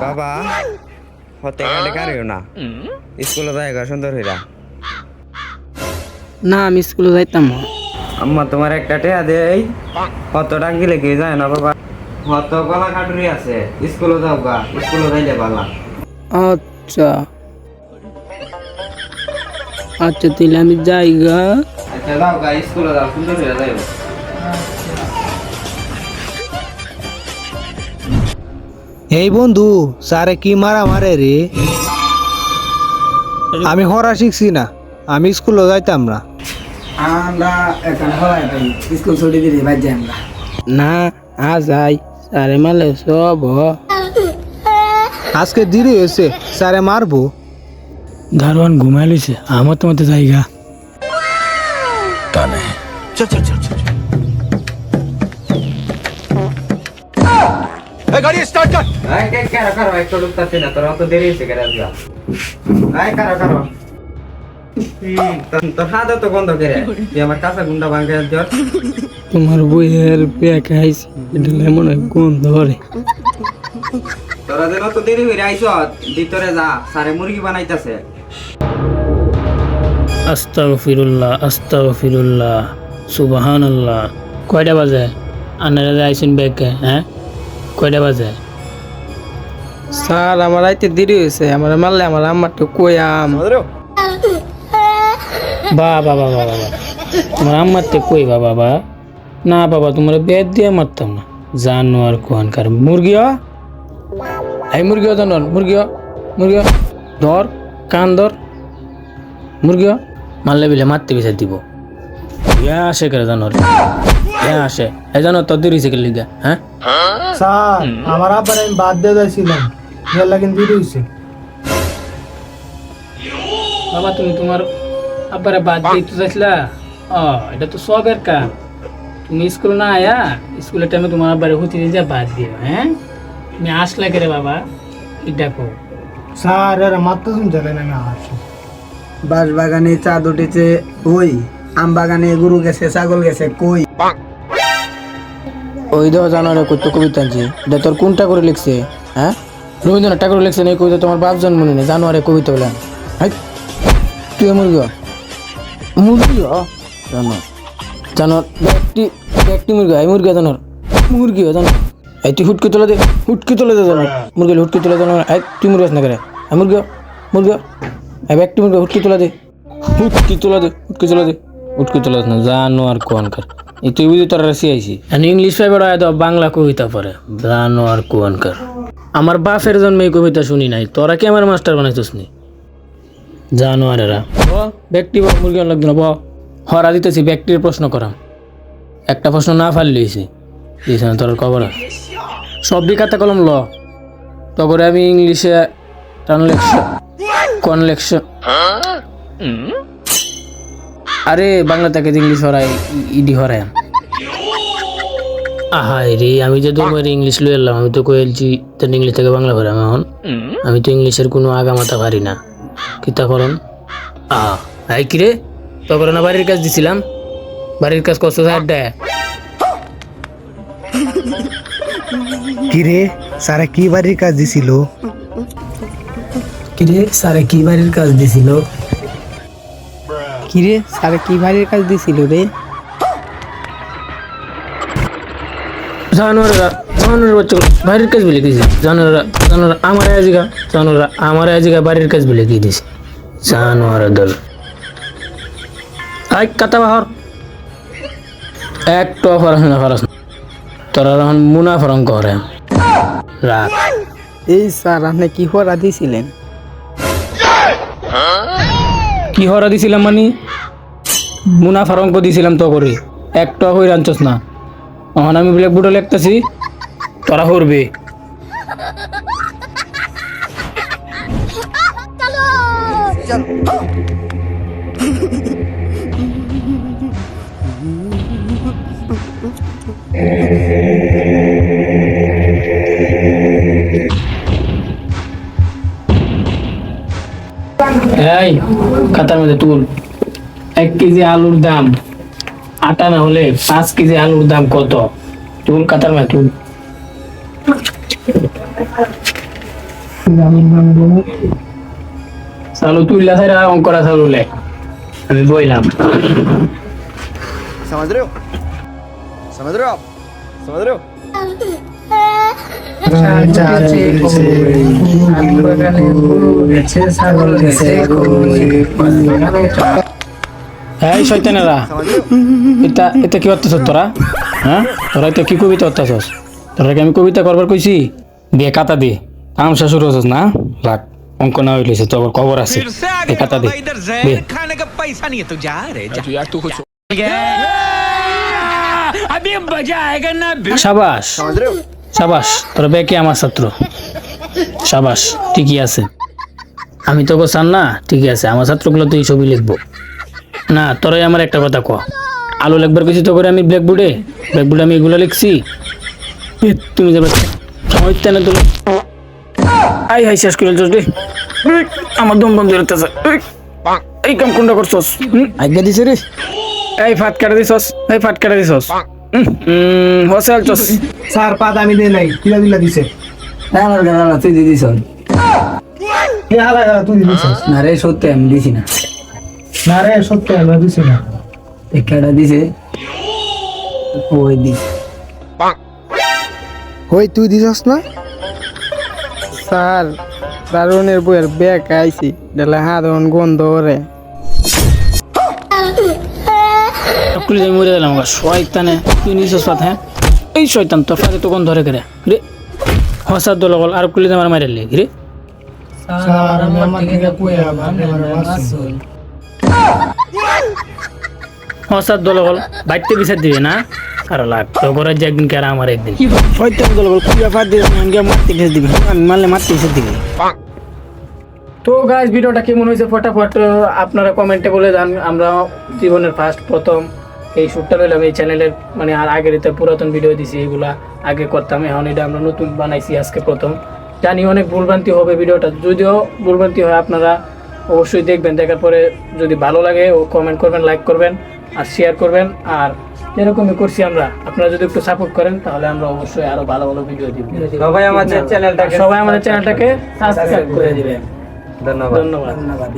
বাবা হতে গেলে কারিও না স্কুলে যাই সুন্দর হইরা না আমি স্কুলে যাইতাম না। আম্মা তোমার একটা টেয়া দেই কত টাকা গেলে কি যায় না বাবা হত গলা কাটুরি আছে স্কুলে যাও গা স্কুলে যাইলে পালা আচ্ছা আচ্ছা তাহলে আমি যাই গা। আচ্ছা যাও গা স্কুলে যাও সুন্দর হইরা যাইও এই বন্ধু স্যারে কি মারা মারে রে আমি হরা শিখছি না আমি স্কুলে যাইতাম না আমরা এখন হয় ভাই স্কুল ছুটি দিলে বাদ যাই আমরা না আ যাই আরে মালে সব আজকে দেরি হয়েছে স্যারে মারবো দারোয়ান ঘুমাই লইছে আমার তোমাতে জায়গা এই কে কারো কারো একটু লুকতাছি না তোর অত দেরি হইছে কেন আজকে এই কারো কারো তোর হাত তো বন্ধ করে তুই আমার কাছে গুন্ডা ভাঙে দিও তোমার বইয়ের পেয়ে খাইছি এটা মনে হয় কোন ধরে তোরা যেন তো দেরি হইরা আইছ ভিতরে যা সারে মুরগি বানাইতাছে আস্তাগফিরুল্লাহ সুবহানাল্লাহ। কয়টা বাজে আনারা যাইছেন ব্যাগে? হ্যাঁ কয়টা বাজে? স্যার আমার আইতে দেরি হয়েছে আমার মারলে আমার আম্মাটা কইয়াম বাবা বাবা বাবা তোমার আম্মারতে কই বাবা না বাবা তোমার বেদ দিয়ে মারতাম না জানো আর কোনকার মুরগি এই মুরগি জানোর মুরগি ধর কান ধর মুরগি মারলে বিলে মারতে বিচার দিব আসে করে জানোর আসে এই জানো তোর দেরি হয়েছে লিগা হ্যাঁ স্যার আমার আবার আমি বাদ দিয়ে যাইছিলাম কিন্তু দেরি হয়েছে বাবা তুমি তোমার আব্বারে বাদ দিতে চাইছিলা এটা তো সবের কাম তুমি স্কুল না আয়া স্কুলের টাইমে তোমার আব্বারে হুতি দিয়ে বাদ দিও হ্যাঁ তুমি আসলা কে রে বাবা দেখো স্যার এরা মাত্র শুনছিলেন আমি আসছি বাঁশ বাগানে চাঁদ উঠেছে ওই আম বাগানে গরু গেছে ছাগল গেছে কই ওই দেখো জানোয়ারে কত কবিতা আছে এটা তোর কোনটা করে লিখছে হ্যাঁ রবীন্দ্রনাথ ঠাকুর লিখছে না এই কবিতা তোমার বাপ জন্ম নেই জানোয়ারে কবিতা বলে তুই মুরগি জানো জানোয়ার ব্যক্তি মুরগি এই মুরগি জানোয়ার মুরগি জানো এই তুই হুটকে তোলা দে জানোয়ার মুরগি হুটকে তোলা জানোয়ার এই তুই মুরগি আস না করে মুরগি এই ব্যক্তি মুরগি হুটকে তোলা দে না জানো আর কোনকার এই তুই বুঝি তোর রাশি আইসি আমি ইংলিশ ফাইবার আয় বাংলা কবিতা পড়ে জানো আর কোনকার আমার বাপের জন্মে এই কবিতা শুনি নাই তোরা কি আমার মাস্টার বানাইছিস নি জানোয়ারেরা ব্যক্তি মুরগি লাগবে না হরা দিতেছি ব্যক্তির প্রশ্ন করাম একটা প্রশ্ন না ফারলিয়েছি তোর খবর সব খাতা কলম ল তো করে আমি ইংলিশে কনলেকশন আরে বাংলা থেকে ইংলিশ হরাই ইডি হরাই আহাই রে আমি যে তোমার ইংলিশ লই এলাম আমি তো কইলছি তোর ইংলিশ থেকে বাংলা হরাম এখন আমি তো ইংলিশের কোনো আগামাতা পারি না কিতা করন আই কিরে তো করে না বাড়ির কাজ দিছিলাম বাড়ির কাজ করছো সাইডটা কিরে স্যারে কি বাড়ির কাজ দিছিল কিরে স্যারে কি বাড়ির কাজ দিছিল রে জানোয়াররা বাড়ির কাজ বলে দিয়েছে জানোয়াররা আমার আজিকা বাড়ির কাজ বলে কি দিয়েছে জানোয়ার দল আই কাতা বাহর একটু পড়াশোনা খরচ তোরা এখন মুনাফা অঙ্ক করে রাখ এই স্যার আপনি কি হরা দিছিলেন কি হরা দিছিলাম মানে মুনাফার অঙ্ক দিছিলাম তো করে একটা হয়ে রাঞ্চস না এখন আমি ব্ল্যাকবোর্ডে লিখতেছি তোরা করবে এই খাতার মধ্যে তুল 1 কেজি আলুর দাম আটা না হলে 5 কেজি আলুর দাম কত? চুল কাতার মা চুল। চালু তুইলা ছাড়া অঙ্করা চালু লে, আমি বইলাম। समझ रहे हो समझ रहे हो आप समझ रहे हो এই শয়তানেরা, এটা এটা কি করতেছ তোরা? হ্যাঁ, তোরা এটা কি কবিতা করতেছস? তোরা কি আমি কবিতা করবার কইছি? দে কাতা দে, তামসা শুরু হচ্ছস না? লাগ অঙ্ক না হইলেছে তো আবার খবর আছে। দে কাতা দে, দে। खाने का पैसा नहीं है तो जा रे जा। अभी मजा आएगा ना। সাবাস समझ रहे हो সাবাস, তোরা বেকে আমার ছাত্র। সাবাস, ঠিকই আছে। আমি তো চান না, ঠিকই আছে। আমার ছাত্রগুলো তুই ছবি লিখবো না। তোরাই আমার একটা কথা ক, আলু লিখবার কিছু তো করে আমি ব্ল্যাকবোর্ডে আমি এগুলো লিখছি। তুমি যাবে সময় না তো আই হাই শেষ করে চলছ রে। আমার দম বন্ধ হইতেছে। এই কাম কোনটা করছস? আজ্ঞা দিছে রে। এই ফাট কাটা দিছস, এই ফাট কাটা দিছস। হোসেল চস স্যার পাত আমি দেই নাই, কিলা দিলা দিছে। আমার গালা তুই দিদি শোন। এ হালা গালা তুই দিছিস। না রে সত্যি আমি দিছি না। না রে সত্য আমি দিছি না। একটা দিছে ওই দিছে। ওই তুই দিছস না? স্যার দারুণের বইয়ের ব্যাগ আইছি ডেলা হাত গন্ধ ওরে। টকুলি যাই মরে গেলাম গা শয়তানে। তুই নিছস পাত? হ্যাঁ, এই শয়তান তোর ফাতে তো কোন ধরে করে রে। হসাদ দল গল আর কুলি আমার মাইরালে রে। স্যার আমি আমার থেকে কইয়া ভাবলে মাসুল। হসাদ দল গল বাইতে বিচার দিবে না? আর লাগ তো করে যে একদিন কেরা আমার একদিন। শয়তান দল গল কুলি ফাত দিয়ে আমি মারতে গেছ দিবি। আমি মারলে মারতে গেছ দিবি। তো গাইস, ভিডিওটা কেমন হয়েছে ফটাফট আপনারা কমেন্টে বলে দেন। আমরা জীবনের প্রথম এই শ্যুটটা লইলাম এই চ্যানেলের, মানে আর আগের এটা পুরাতন ভিডিও দিছি, এগুলা আগে করতাম, এখন এটা আমরা নতুন বানাইছি আজকে প্রথম। জানি অনেক ভুলভ্রান্তি হবে ভিডিওটা, যদিও ভুলভ্রান্তি হয় আপনারা অবশ্যই দেখবেন। দেখার পরে যদি ভালো লাগে ও কমেন্ট করবেন, লাইক করবেন আর শেয়ার করবেন। আর এরকমই করছি আমরা, আপনারা যদি একটু সাপোর্ট করেন তাহলে আমরা অবশ্যই আরো ভালো ভালো ভিডিও দিব। সবাই আমাদের চ্যানেলটাকে সাবস্ক্রাইব করে দিবেন। ধন্যবাদ। ধন্যবাদ।